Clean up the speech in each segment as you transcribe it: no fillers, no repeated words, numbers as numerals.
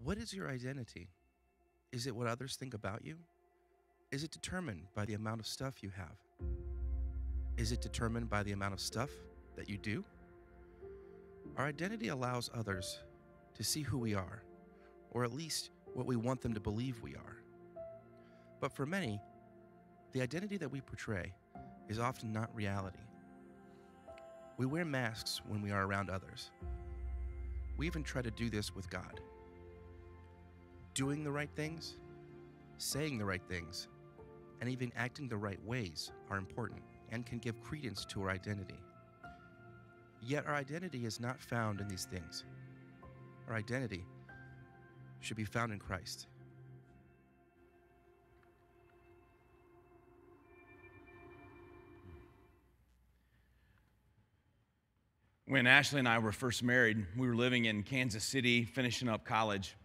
What is your identity? Is it what others think about you? Is it determined by the amount of stuff you have? Is it determined by the amount of stuff that you do? Our identity allows others to see who we are, or at least what we want them to believe we are. But for many, the identity that we portray is often not reality. We wear masks when we are around others. We even try to do this with God. Doing the right things, saying the right things, and even acting the right ways are important and can give credence to our identity. Yet our identity is not found in these things. Our identity should be found in Christ. When Ashley and I were first married, we were living in Kansas City, finishing up college.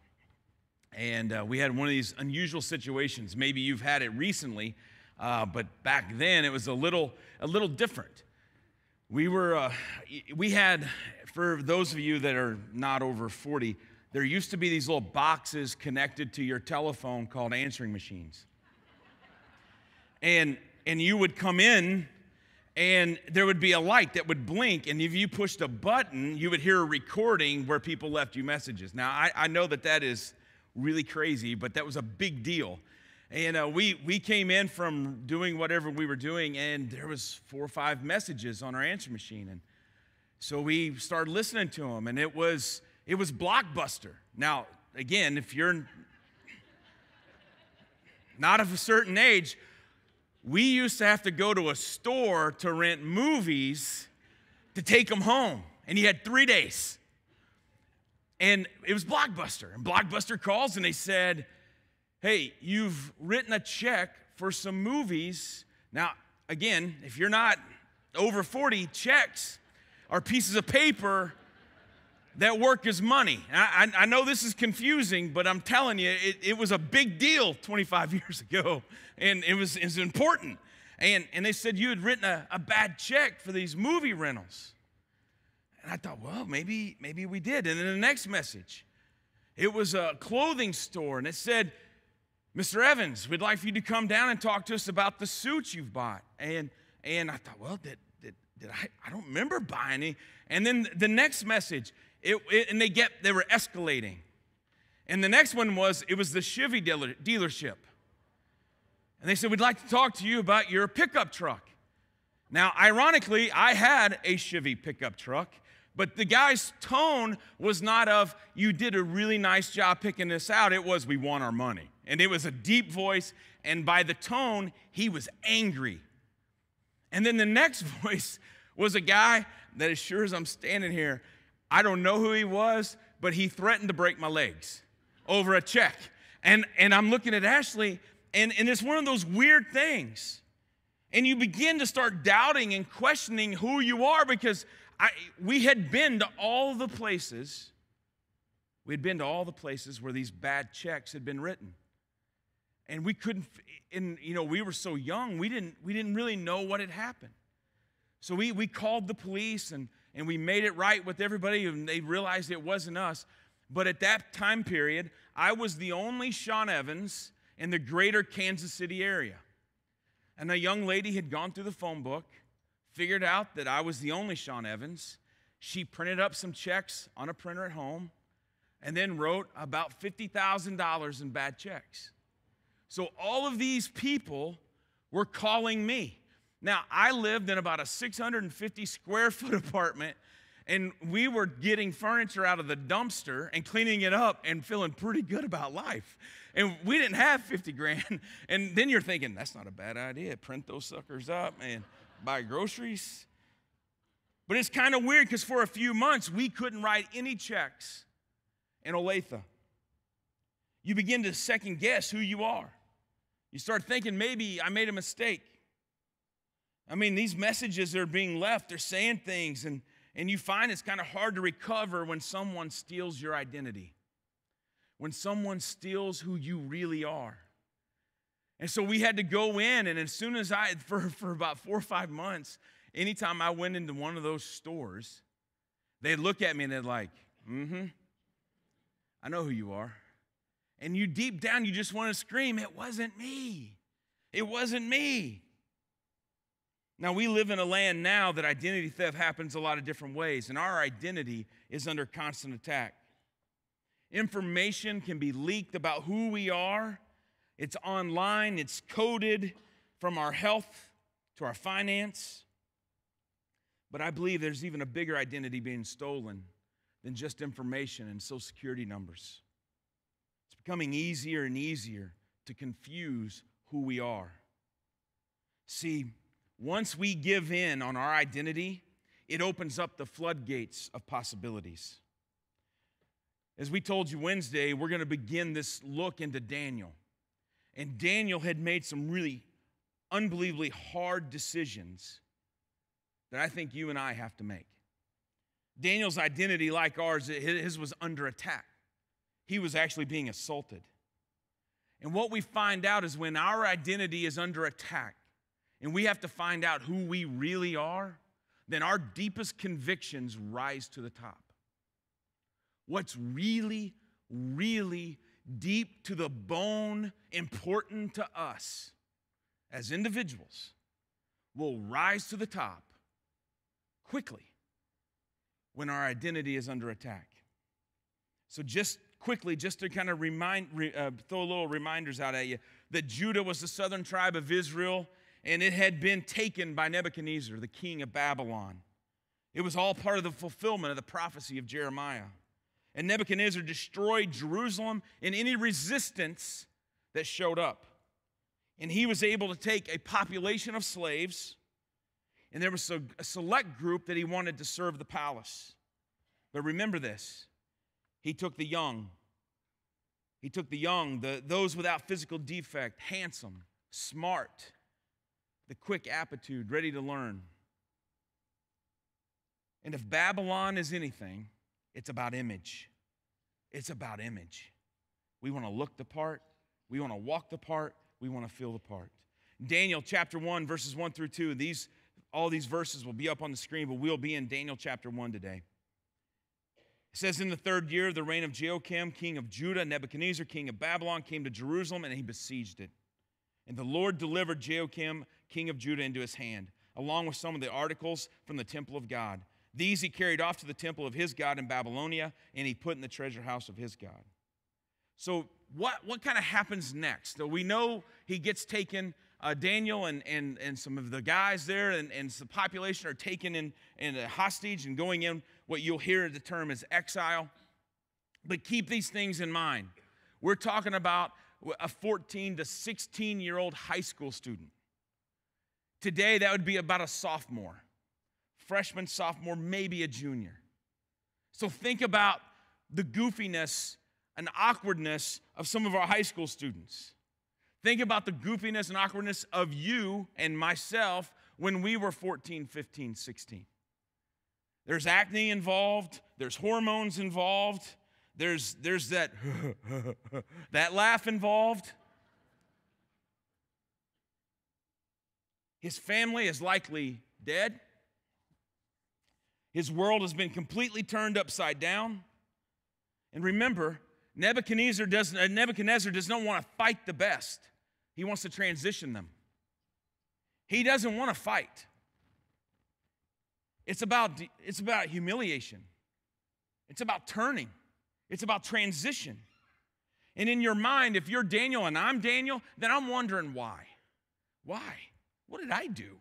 And we had one of these unusual situations. Maybe you've had it recently, but back then it was a little different. We had, for those of you that are not over 40, there used to be these little boxes connected to your telephone called answering machines. And you would come in, and there would be a light that would blink, and if you pushed a button, you would hear a recording where people left you messages. Now, I know that is really crazy, but that was a big deal. And we came in from doing whatever we were doing, and there was 4 or 5 messages on our answer machine. And so we started listening to them, and it was Blockbuster. Now, again, if you're not of a certain age, we used to have to go to a store to rent movies to take them home, and you had 3 days. And it was Blockbuster, and Blockbuster calls, and they said, hey, you've written a check for some movies. Now, again, if you're not over 40, checks are pieces of paper that work as money. I know this is confusing, but I'm telling you, it was a big deal 25 years ago, and it was important. And they said you had written a bad check for these movie rentals. And I thought, well, maybe we did. And then the next message, it was a clothing store, and it said, Mr. Evans, we'd like for you to come down and talk to us about the suits you've bought. And I thought, well, did I don't remember buying any. And then the next message, they were escalating. And the next one was the Chevy dealership. And they said, we'd like to talk to you about your pickup truck. Now, ironically, I had a Chevy pickup truck, but the guy's tone was not of, you did a really nice job picking this out. It was, we want our money. And it was a deep voice, and by the tone, he was angry. And then the next voice was a guy that, as sure as I'm standing here, I don't know who he was, but he threatened to break my legs over a check. And I'm looking at Ashley, and it's one of those weird things. And you begin to start doubting and questioning who you are, because we had been to all the places. We had been to all the places where these bad checks had been written. And we couldn't, we were so young, we didn't really know what had happened. So we called the police, and we made it right with everybody, and they realized it wasn't us. But at that time period, I was the only Sean Evans in the greater Kansas City area. And a young lady had gone through the phone book, figured out that I was the only Sean Evans. She printed up some checks on a printer at home, and then wrote about $50,000 in bad checks. So all of these people were calling me. Now, I lived in about a 650 square foot apartment, and we were getting furniture out of the dumpster and cleaning it up and feeling pretty good about life. And we didn't have 50 grand. And then you're thinking, that's not a bad idea. Print those suckers up and buy groceries. But it's kind of weird, because for a few months, we couldn't write any checks in Olathe. You begin to second guess who you are. You start thinking, maybe I made a mistake. I mean, these messages that are being left, they're saying things, and you find it's kind of hard to recover when someone steals your identity, when someone steals who you really are. And so we had to go in, and as soon as for about 4 or 5 months, anytime I went into one of those stores, they'd look at me and they'd like, I know who you are. And you deep down, you just want to scream, it wasn't me. It wasn't me. Now, we live in a land now that identity theft happens a lot of different ways, and our identity is under constant attack. Information can be leaked about who we are. It's online. It's coded from our health to our finance. But I believe there's even a bigger identity being stolen than just information and Social Security numbers. It's becoming easier and easier to confuse who we are. See, once we give in on our identity, it opens up the floodgates of possibilities. As we told you Wednesday, we're going to begin this look into Daniel. And Daniel had made some really unbelievably hard decisions that I think you and I have to make. Daniel's identity, like ours, his was under attack. He was actually being assaulted. And what we find out is when our identity is under attack and we have to find out who we really are, then our deepest convictions rise to the top. What's really, really deep to the bone important to us as individuals will rise to the top quickly when our identity is under attack. So just quickly, just to kind of throw a little reminders out at you, that Judah was the southern tribe of Israel, and it had been taken by Nebuchadnezzar, the king of Babylon. It was all part of the fulfillment of the prophecy of Jeremiah. And Nebuchadnezzar destroyed Jerusalem and any resistance that showed up. And he was able to take a population of slaves, and there was a select group that he wanted to serve the palace. But remember this, he took the young. He took the young, those without physical defect, handsome, smart, the quick aptitude, ready to learn. And if Babylon is anything, it's about image. It's about image. We want to look the part. We want to walk the part. We want to feel the part. Daniel chapter 1, verses 1 through 2. All these verses will be up on the screen, but we'll be in Daniel chapter 1 today. It says, in the 3rd year of the reign of Jehoiakim, king of Judah, Nebuchadnezzar, king of Babylon, came to Jerusalem, and he besieged it. And the Lord delivered Jehoiakim, king of Judah, into his hand, along with some of the articles from the temple of God. These he carried off to the temple of his God in Babylonia, and he put in the treasure house of his God. So what kind of happens next? So we know he gets taken, Daniel and some of the guys there and the population are taken in a hostage and going in what you'll hear the term is exile. But keep these things in mind. We're talking about a 14 to 16-year-old high school student. Today, that would be about a sophomore. Freshman, sophomore, maybe a junior. So think about the goofiness and awkwardness of some of our high school students. Think about the goofiness and awkwardness of you and myself when we were 14, 15, 16. There's acne involved. There's hormones involved. There's that, that laugh involved. His family is likely dead. His world has been completely turned upside down. And remember, Nebuchadnezzar does not want to fight the best. He wants to transition them. He doesn't want to fight. It's about humiliation. It's about turning. It's about transition. And in your mind, if you're Daniel and I'm Daniel, then I'm wondering why. Why? What did I do?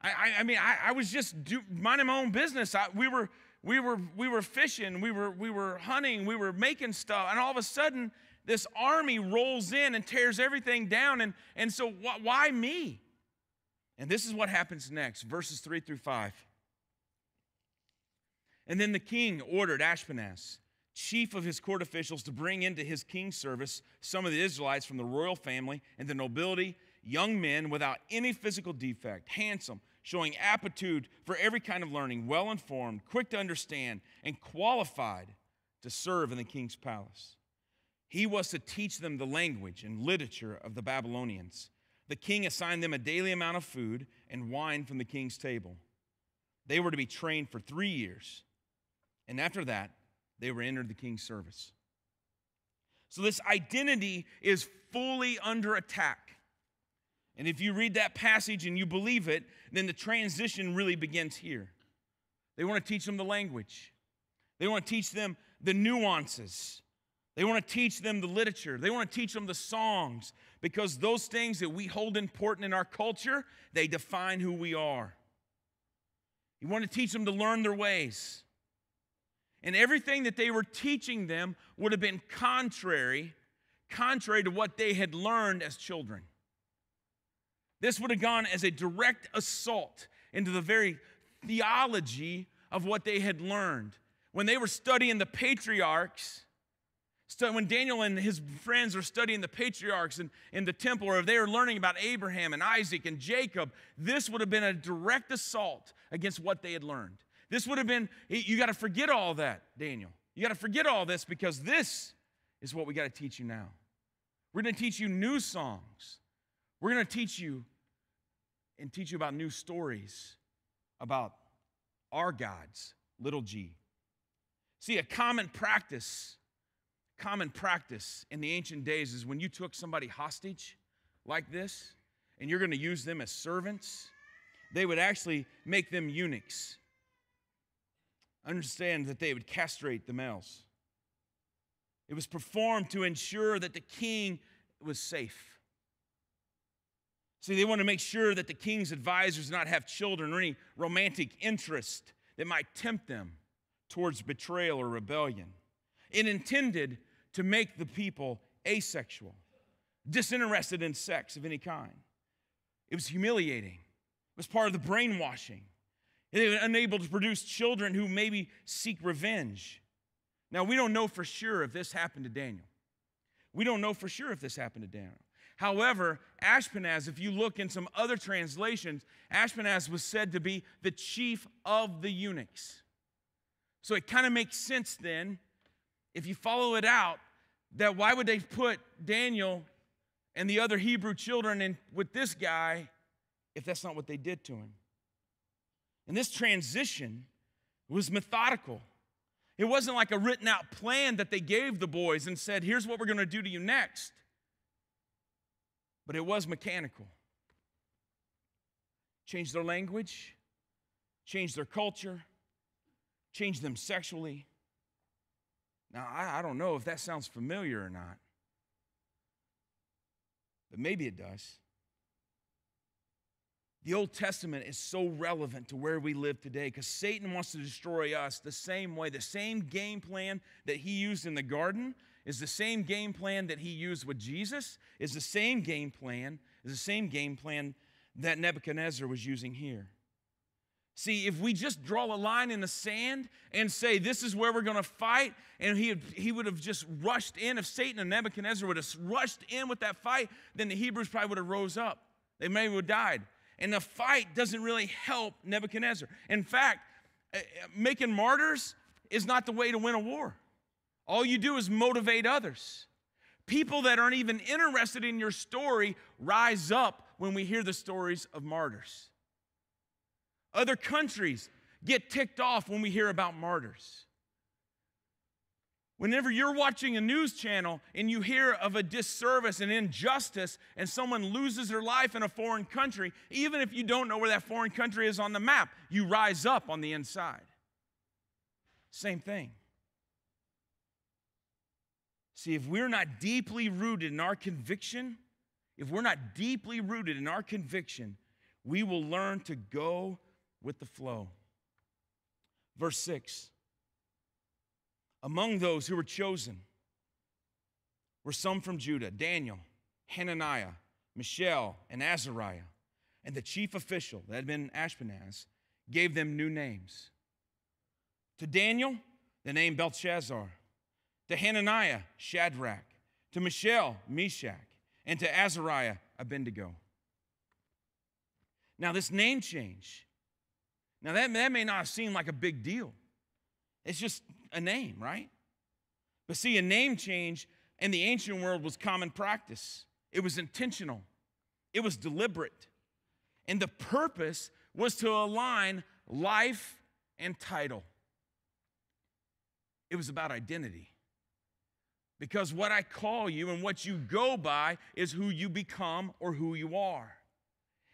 I was just minding my own business. We were fishing, we were hunting, we were making stuff, and all of a sudden, this army rolls in and tears everything down. And so why me? And this is what happens next, verses 3 through 5. And then the king ordered Ashpenaz, chief of his court officials, to bring into his king's service some of the Israelites from the royal family and the nobility, young men without any physical defect, handsome, showing aptitude for every kind of learning, well-informed, quick to understand, and qualified to serve in the king's palace. He was to teach them the language and literature of the Babylonians. The king assigned them a daily amount of food and wine from the king's table. They were to be trained for 3 years, and after that, they were entered the king's service. So this identity is fully under attack. And if you read that passage and you believe it, then the transition really begins here. They want to teach them the language. They want to teach them the nuances. They want to teach them the literature. They want to teach them the songs, because those things that we hold important in our culture, they define who we are. You want to teach them to learn their ways. And everything that they were teaching them would have been contrary to what they had learned as children. This would have gone as a direct assault into the very theology of what they had learned. When they were studying the patriarchs, when Daniel and his friends were studying the patriarchs in the temple, or if they were learning about Abraham and Isaac and Jacob, this would have been a direct assault against what they had learned. This would have been, you got to forget all that, Daniel. You got to forget all this, because this is what we got to teach you now. We're going to teach you new songs. We're going to teach you about new stories about our gods, little g. See, a common practice in the ancient days is when you took somebody hostage like this, and you're going to use them as servants, they would actually make them eunuchs. Understand that they would castrate the males. It was performed to ensure that the king was safe. See, they want to make sure that the king's advisors not have children or any romantic interest that might tempt them towards betrayal or rebellion. It intended to make the people asexual, disinterested in sex of any kind. It was humiliating. It was part of the brainwashing. They were unable to produce children who maybe seek revenge. Now, we don't know for sure if this happened to Daniel. We don't know for sure if this happened to Daniel. However, Ashpenaz, if you look in some other translations, Ashpenaz was said to be the chief of the eunuchs. So it kind of makes sense then, if you follow it out, that why would they put Daniel and the other Hebrew children in with this guy if that's not what they did to him? And this transition was methodical. It wasn't like a written out plan that they gave the boys and said, here's what we're going to do to you next. But it was mechanical. Change their language, change their culture, change them sexually. Now, I don't know if that sounds familiar or not, but maybe it does. The Old Testament is so relevant to where we live today because Satan wants to destroy us the same way. The same game plan that he used in the garden is the same game plan that he used with Jesus, is the same game plan that Nebuchadnezzar was using here. See, if we just draw a line in the sand and say this is where we're going to fight, and he would have just rushed in, if Satan and Nebuchadnezzar would have rushed in with that fight, then the Hebrews probably would have rose up. They maybe would have died. And the fight doesn't really help Nebuchadnezzar. In fact, making martyrs is not the way to win a war. All you do is motivate others. People that aren't even interested in your story rise up when we hear the stories of martyrs. Other countries get ticked off when we hear about martyrs. Whenever you're watching a news channel and you hear of a disservice and injustice and someone loses their life in a foreign country, even if you don't know where that foreign country is on the map, you rise up on the inside. Same thing. See, if we're not deeply rooted in our conviction, we will learn to go with the flow. Verse 6. Among those who were chosen were some from Judah: Daniel, Hananiah, Mishael, and Azariah. And the chief official, that had been Ashpenaz, gave them new names. To Daniel, the name Belshazzar. To Hananiah, Shadrach. To Mishael, Meshach. And to Azariah, Abednego. Now this name change, that may not seem like a big deal. It's just a name, right? But see, a name change in the ancient world was common practice. It was intentional. It was deliberate. And the purpose was to align life and title. It was about identity. Because what I call you and what you go by is who you become or who you are.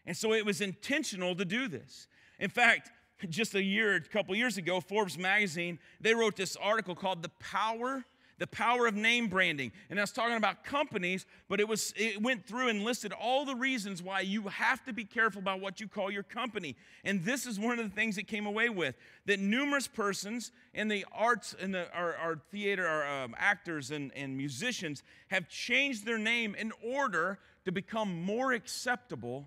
And so it was intentional to do this. In fact, just a couple years ago, Forbes magazine, they wrote this article called The Power of Name Branding. And I was talking about companies, but it went through and listed all the reasons why you have to be careful about what you call your company. And this is one of the things it came away with, that numerous persons in the arts, in our theater, our actors and musicians have changed their name in order to become more acceptable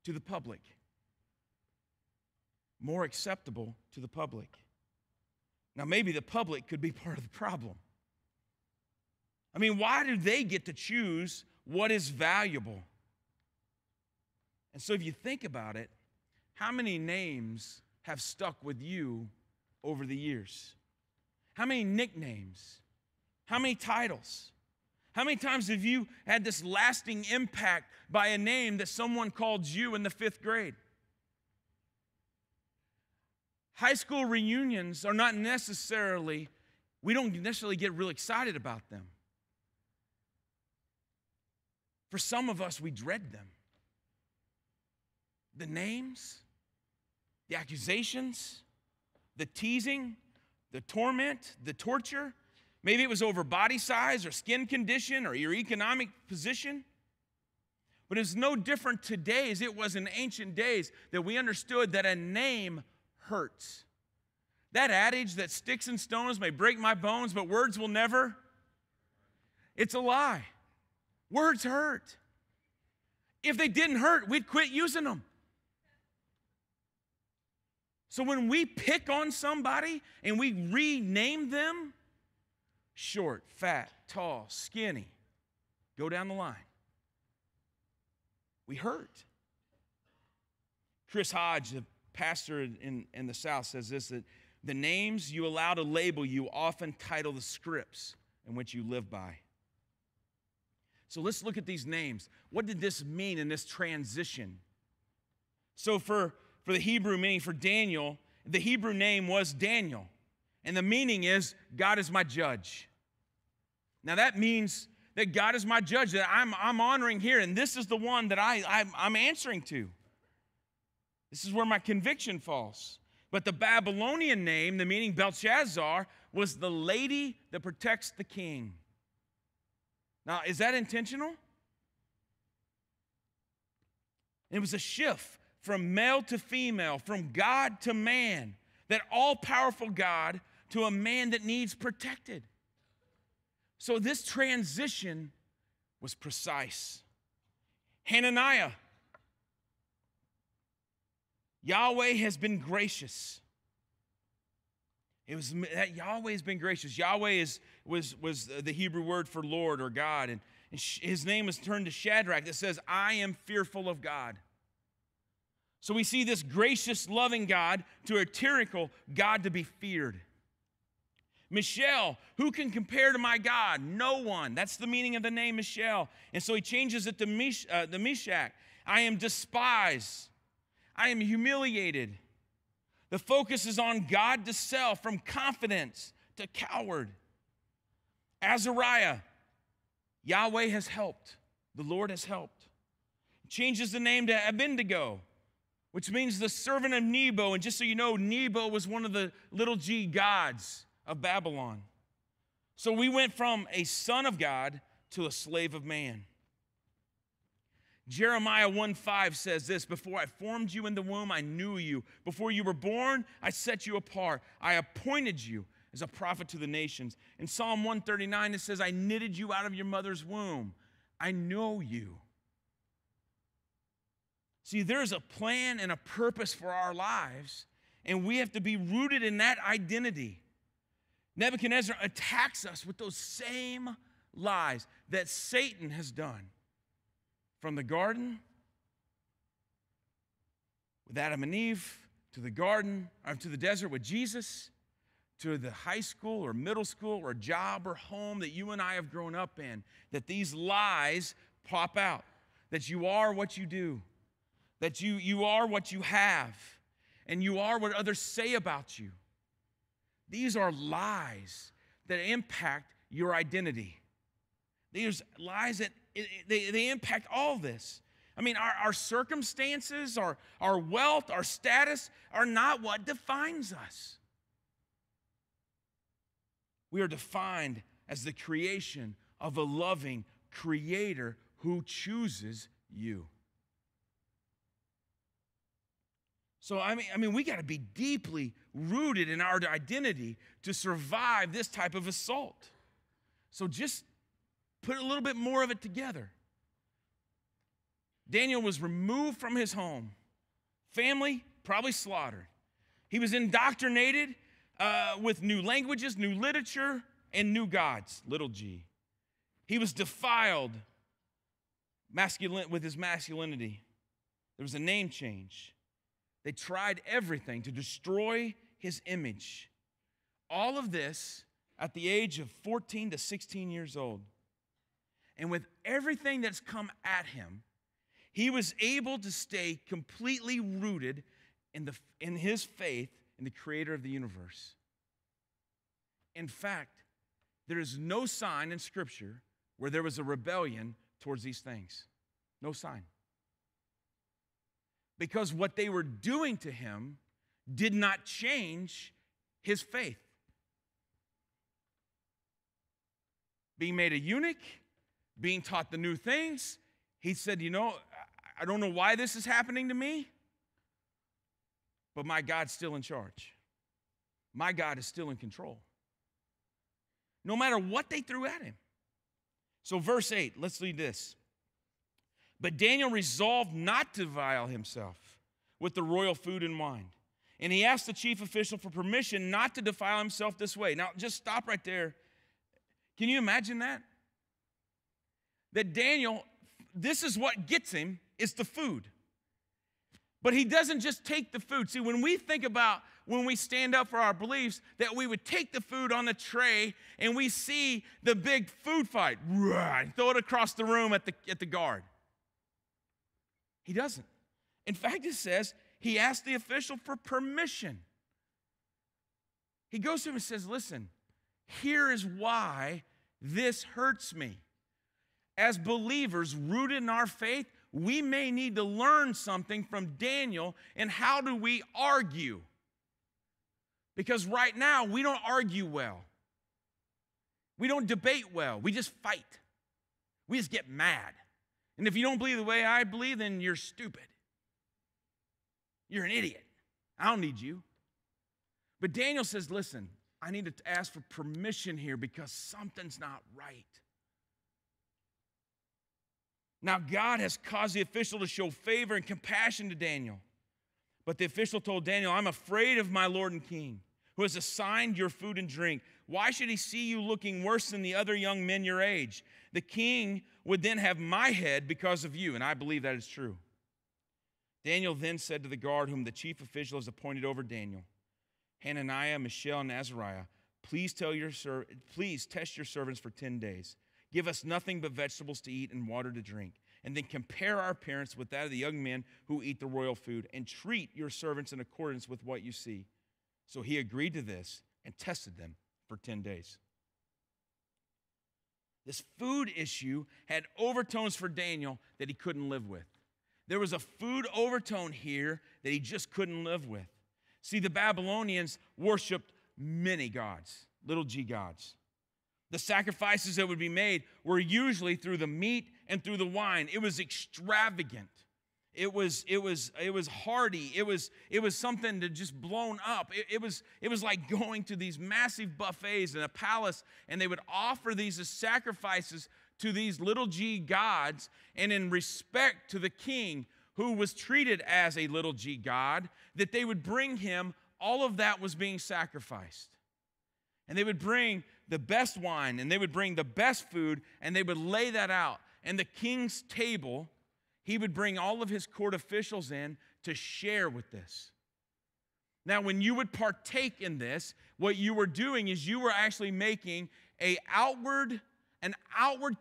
to the public. More acceptable to the public. Now, maybe the public could be part of the problem. I mean, why do they get to choose what is valuable? And so if you think about it, how many names have stuck with you over the years? How many nicknames? How many titles? How many times have you had this lasting impact by a name that someone called you in the 5th grade? High school reunions are not necessarily, we don't necessarily get real excited about them. For some of us, we dread them. The names, the accusations, the teasing, the torment, the torture. Maybe it was over body size or skin condition or your economic position. But it's no different today as it was in ancient days that we understood that a name hurts. That adage that sticks and stones may break my bones, but words will never, it's a lie. Words hurt. If they didn't hurt, we'd quit using them. So when we pick on somebody and we rename them, short, fat, tall, skinny, go down the line, we hurt. Chris Hodge, the pastor in the South, says this, that the names you allow to label you often title the scripts in which you live by. So let's look at these names. What did this mean in this transition? So for the Hebrew meaning for Daniel, the Hebrew name was Daniel. And the meaning is, God is my judge. Now that means that God is my judge, that I'm honoring here, and this is the one that I'm answering to. This is where my conviction falls. But the Babylonian name, the meaning Belshazzar, was the lady that protects the king. Now, is that intentional? It was a shift from male to female, from God to man, that all-powerful God to a man that needs protected. So this transition was precise. Hananiah, Yahweh has been gracious. It was that Yahweh has been gracious. Yahweh was the Hebrew word for Lord or God, and his name was turned to Shadrach that says, I am fearful of God. So we see this gracious, loving God to a tyrannical God to be feared. Michelle, who can compare to my God? No one. That's the meaning of the name Michelle. And so he changes it to the Meshach. I am despised. I am humiliated. The focus is on God to self, from confidence to coward. Azariah, Yahweh has helped. The Lord has helped. He changes the name to Abednego, which means the servant of Nebo. And just so you know, Nebo was one of the little g gods of Babylon. So we went from a son of God to a slave of man. Jeremiah 1:5 says this, before I formed you in the womb, I knew you. Before you were born, I set you apart. I appointed you as a prophet to the nations. In Psalm 139, it says, I knitted you out of your mother's womb. I know you. See, there's a plan and a purpose for our lives, and we have to be rooted in that identity. Nebuchadnezzar attacks us with those same lies that Satan has done. From the garden with Adam and Eve, to the garden, or to the desert with Jesus, to the high school or middle school or job or home that you and I have grown up in, that these lies pop out, that you are what you do, that you are what you have, and you are what others say about you. These are lies that impact your identity. There's lies that they impact all this. I mean, our circumstances, our wealth, our status are not what defines us. We are defined as the creation of a loving Creator who chooses you. So, I mean, we got to be deeply rooted in our identity to survive this type of assault. So just put a little bit more of it together. Daniel was removed from his home. Family, probably slaughtered. He was indoctrinated with new languages, new literature, and new gods, little g. He was defiled with his masculinity. There was a name change. They tried everything to destroy his image. All of this at the age of 14 to 16 years old. And with everything that's come at him, he was able to stay completely rooted in his faith in the Creator of the universe. In fact, there is no sign in Scripture where there was a rebellion towards these things. No sign. Because what they were doing to him did not change his faith. Being made a eunuch, being taught the new things, he said, I don't know why this is happening to me, but my God's still in charge. My God is still in control. No matter what they threw at him. So verse 8, let's read this. But Daniel resolved not to defile himself with the royal food and wine. And he asked the chief official for permission not to defile himself this way. Now, just stop right there. Can you imagine that? That Daniel, this is what gets him, is the food. But he doesn't just take the food. See, when we think about when we stand up for our beliefs, that we would take the food on the tray and we see the big food fight, and throw it across the room at the guard. He doesn't. In fact, it says he asked the official for permission. He goes to him and says, listen, here is why this hurts me. As believers rooted in our faith, we may need to learn something from Daniel and how do we argue. Because right now, we don't argue well. We don't debate well. We just fight. We just get mad. And if you don't believe the way I believe, then you're stupid. You're an idiot. I don't need you. But Daniel says, listen, I need to ask for permission here because something's not right. Now, God has caused the official to show favor and compassion to Daniel. But the official told Daniel, I'm afraid of my Lord and King, who has assigned your food and drink. Why should he see you looking worse than the other young men your age? The king would then have my head because of you, and I believe that is true. Daniel then said to the guard whom the chief official has appointed over Daniel, Hananiah, Mishael, and Azariah, please test your servants for 10 days. Give us nothing but vegetables to eat and water to drink. And then compare our appearance with that of the young men who eat the royal food, and treat your servants in accordance with what you see. So he agreed to this and tested them for 10 days. This food issue had overtones for Daniel that he couldn't live with. There was a food overtone here that he just couldn't live with. See, the Babylonians worshiped many gods, little g gods. The sacrifices that would be made were usually through the meat and through the wine. It was extravagant. It was hearty. It was something that just blown up. It was like going to these massive buffets in a palace, and they would offer these as sacrifices to these little g gods, and in respect to the king who was treated as a little g god, that they would bring him, all of that was being sacrificed. And they would bring the best wine, and they would bring the best food, and they would lay that out. And the king's table, he would bring all of his court officials in to share with this. Now, when you would partake in this, what you were doing is you were actually making an outward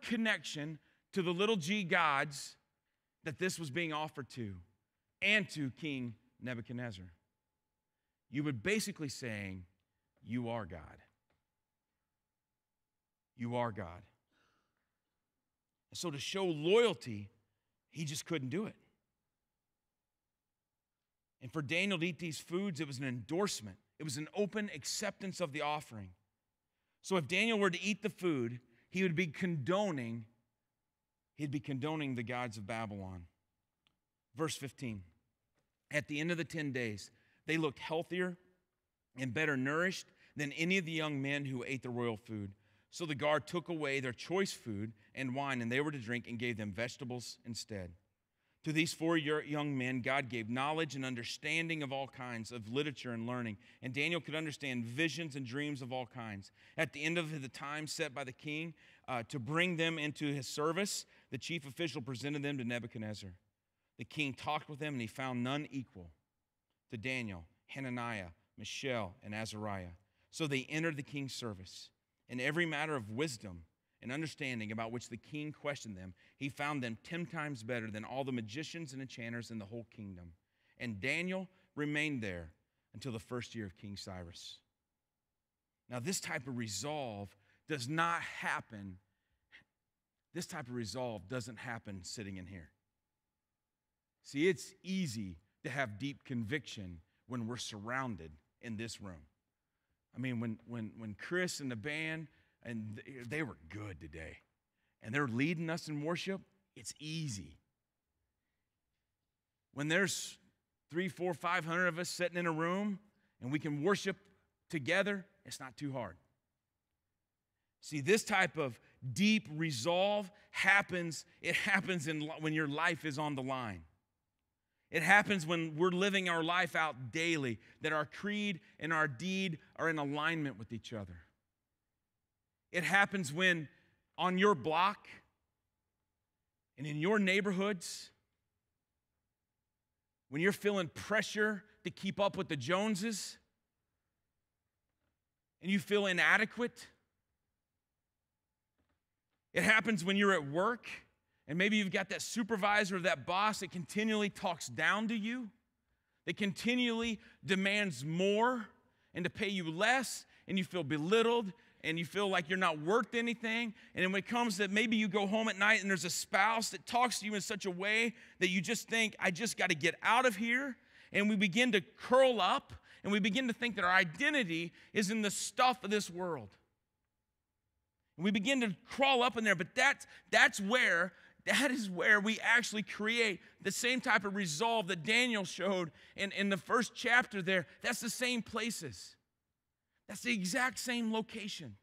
connection to the little g gods that this was being offered to, and to King Nebuchadnezzar. You would basically saying, you are God. you are God. And so to show loyalty, he just couldn't do it. And for Daniel to eat these foods, it was an endorsement. It was an open acceptance of the offering. So if Daniel were to eat the food, he'd be condoning the gods of Babylon. Verse 15. At the end of the 10 days, they looked healthier and better nourished than any of the young men who ate the royal food. So the guard took away their choice food and wine, and they were to drink, and gave them vegetables instead. To these 4 young men, God gave knowledge and understanding of all kinds of literature and learning. And Daniel could understand visions and dreams of all kinds. At the end of the time set by the king to bring them into his service, the chief official presented them to Nebuchadnezzar. The king talked with them, and he found none equal to Daniel, Hananiah, Mishael, and Azariah. So they entered the king's service. In every matter of wisdom and understanding about which the king questioned them, he found them 10 times better than all the magicians and enchanters in the whole kingdom. And Daniel remained there until the first year of King Cyrus. Now, this type of resolve does not happen. This type of resolve doesn't happen sitting in here. See, it's easy to have deep conviction when we're surrounded in this room. I mean, when Chris and the band, and they were good today, and they're leading us in worship, it's easy. When there's 300, 400, 500 of us sitting in a room, and we can worship together, it's not too hard. See, this type of deep resolve happens when your life is on the line. It happens when we're living our life out daily, that our creed and our deed are in alignment with each other. It happens when on your block and in your neighborhoods, when you're feeling pressure to keep up with the Joneses and you feel inadequate. It happens when you're at work and maybe you've got that supervisor or that boss that continually talks down to you, that continually demands more and to pay you less, and you feel belittled and you feel like you're not worth anything. And then when it comes that maybe you go home at night and there's a spouse that talks to you in such a way that you just think, I just got to get out of here. And we begin to curl up and we begin to think that our identity is in the stuff of this world. And we begin to crawl up in there, but that is where we actually create the same type of resolve that Daniel showed in the first chapter there. That's the same places. That's the exact same location.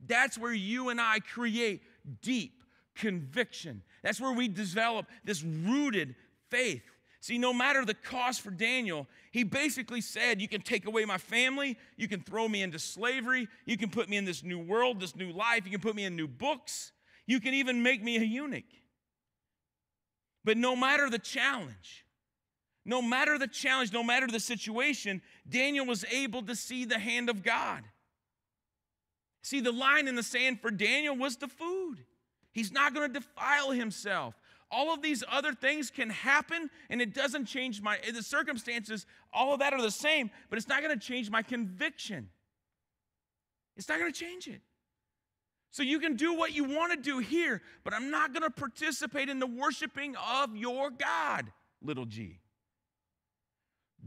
That's where you and I create deep conviction. That's where we develop this rooted faith. See, no matter the cost for Daniel, he basically said, you can take away my family, you can throw me into slavery, you can put me in this new world, this new life, you can put me in new books, you can even make me a eunuch. But no matter the challenge, no matter the situation, Daniel was able to see the hand of God. See, the line in the sand for Daniel was the food. He's not going to defile himself. All of these other things can happen, and it doesn't change the circumstances, all of that are the same, but it's not going to change my conviction. It's not going to change it. So you can do what you want to do here, but I'm not going to participate in the worshiping of your God, little g.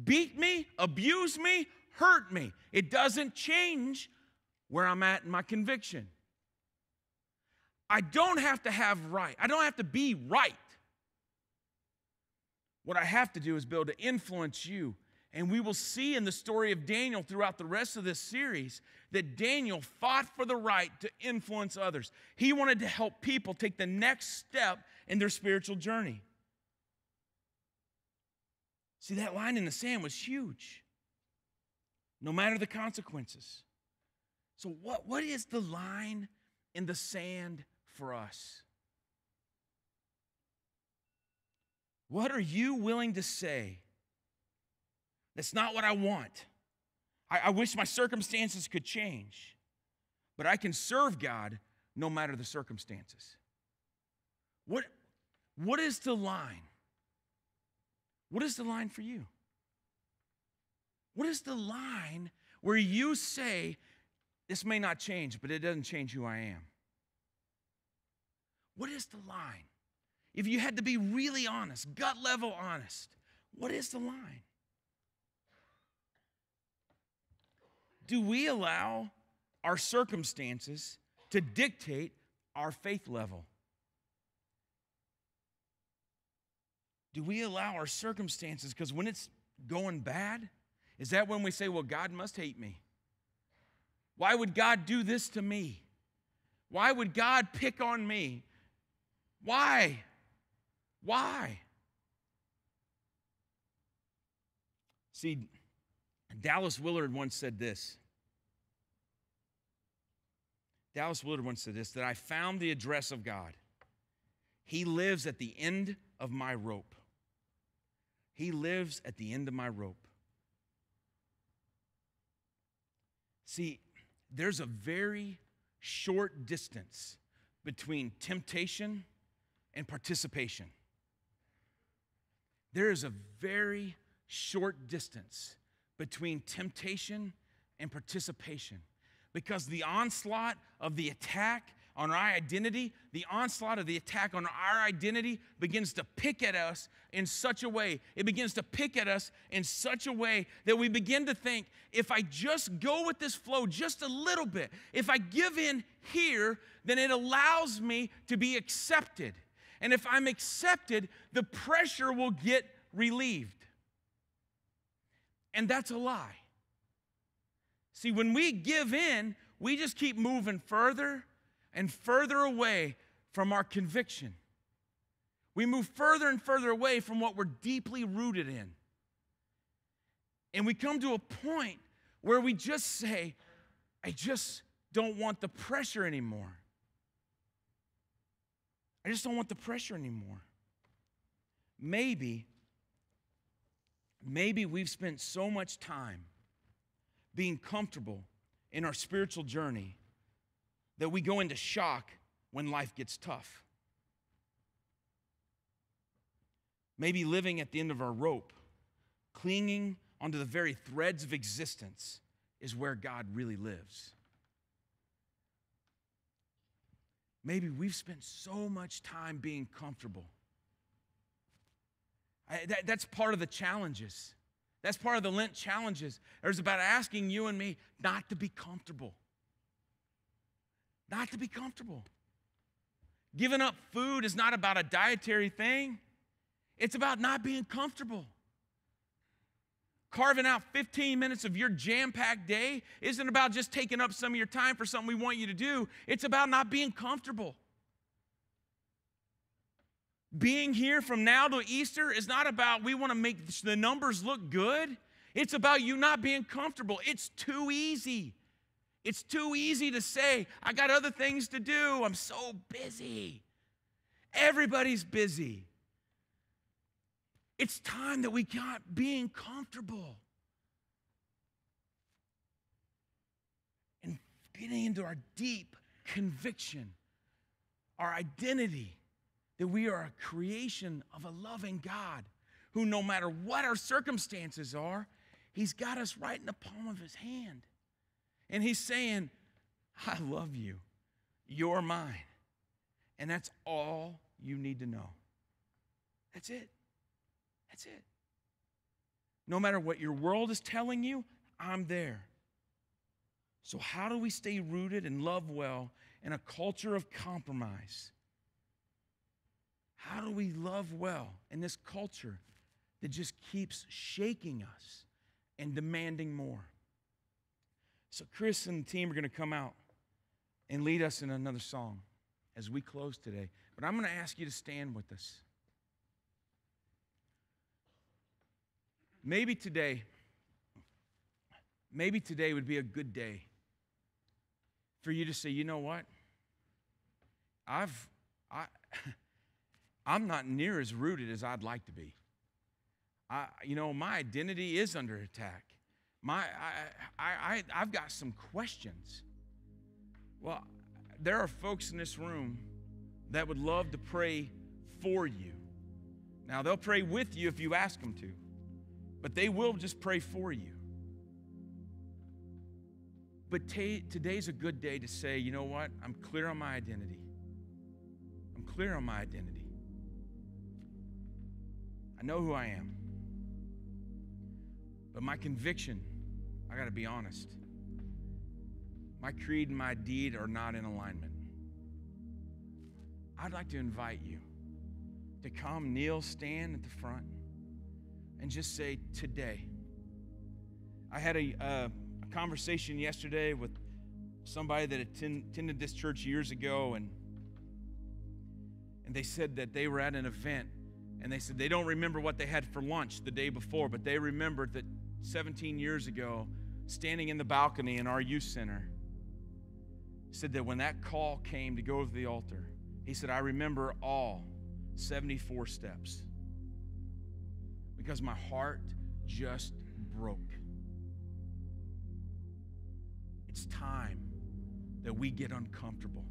Beat me, abuse me, hurt me. It doesn't change where I'm at in my conviction. I don't have to have right. I don't have to be right. What I have to do is be able to influence you. And we will see in the story of Daniel throughout the rest of this series that Daniel fought for the right to influence others. He wanted to help people take the next step in their spiritual journey. See, that line in the sand was huge, no matter the consequences. So what is the line in the sand for us? What are you willing to say? That's not what I want. I wish my circumstances could change, but I can serve God no matter the circumstances. What is the line? What is the line for you? What is the line where you say, this may not change, but it doesn't change who I am? What is the line? If you had to be really honest, gut level honest, what is the line? Do we allow our circumstances to dictate our faith level? Do we allow our circumstances, because when it's going bad, is that when we say, well, God must hate me? Why would God do this to me? Why would God pick on me? Why? Why? See, Dallas Willard once said this. Dallas Willard once said this, that I found the address of God. He lives at the end of my rope. He lives at the end of my rope. See, there's a very short distance between temptation and participation. There is a very short distance between temptation and participation, because the onslaught of the attack on our identity, the onslaught of the attack on our identity begins to pick at us in such a way. It begins to pick at us in such a way that we begin to think, if I just go with this flow just a little bit, if I give in here, then it allows me to be accepted. And if I'm accepted, the pressure will get relieved. And that's a lie. See, when we give in, we just keep moving further and further away from our conviction. We move further and further away from what we're deeply rooted in. And we come to a point where we just say, I just don't want the pressure anymore. I just don't want the pressure anymore. Maybe we've spent so much time being comfortable in our spiritual journey that we go into shock when life gets tough. Maybe living at the end of our rope, clinging onto the very threads of existence, is where God really lives. Maybe we've spent so much time being comfortable. That's part of the challenges. That's part of the Lent challenges. It's about asking you and me not to be comfortable. Not to be comfortable. Giving up food is not about a dietary thing. It's about not being comfortable. Carving out 15 minutes of your jam-packed day isn't about just taking up some of your time for something we want you to do. It's about not being comfortable. Being here from now to Easter is not about we want to make the numbers look good. It's about you not being comfortable. It's too easy. It's too easy to say, I got other things to do. I'm so busy. Everybody's busy. It's time that we got being comfortable and getting into our deep conviction, our identity that we are a creation of a loving God who, no matter what our circumstances are, He's got us right in the palm of His hand. And He's saying, I love you. You're mine. And that's all you need to know. That's it. That's it. No matter what your world is telling you, I'm there. So how do we stay rooted and love well in a culture of compromise? How do we love well in this culture that just keeps shaking us and demanding more? So Chris and the team are going to come out and lead us in another song as we close today. But I'm going to ask you to stand with us. Maybe today would be a good day for you to say, you know what? I'm not near as rooted as I'd like to be. My identity is under attack. I've got some questions. Well, there are folks in this room that would love to pray for you. Now, they'll pray with you if you ask them to, but they will just pray for you. But today's a good day to say, you know what? I'm clear on my identity. I'm clear on my identity. I know who I am. But my conviction, I got to be honest, my creed and my deed are not in alignment. I'd like to invite you to come, kneel, stand at the front, and just say, today. I had a conversation yesterday with somebody that attended this church years ago, and they said that they were at an event, and they said they don't remember what they had for lunch the day before, but they remembered that 17 years ago, standing in the balcony in our youth center, said that when that call came to go to the altar, he said, I remember all 74 steps because my heart just broke. It's time that we get uncomfortable.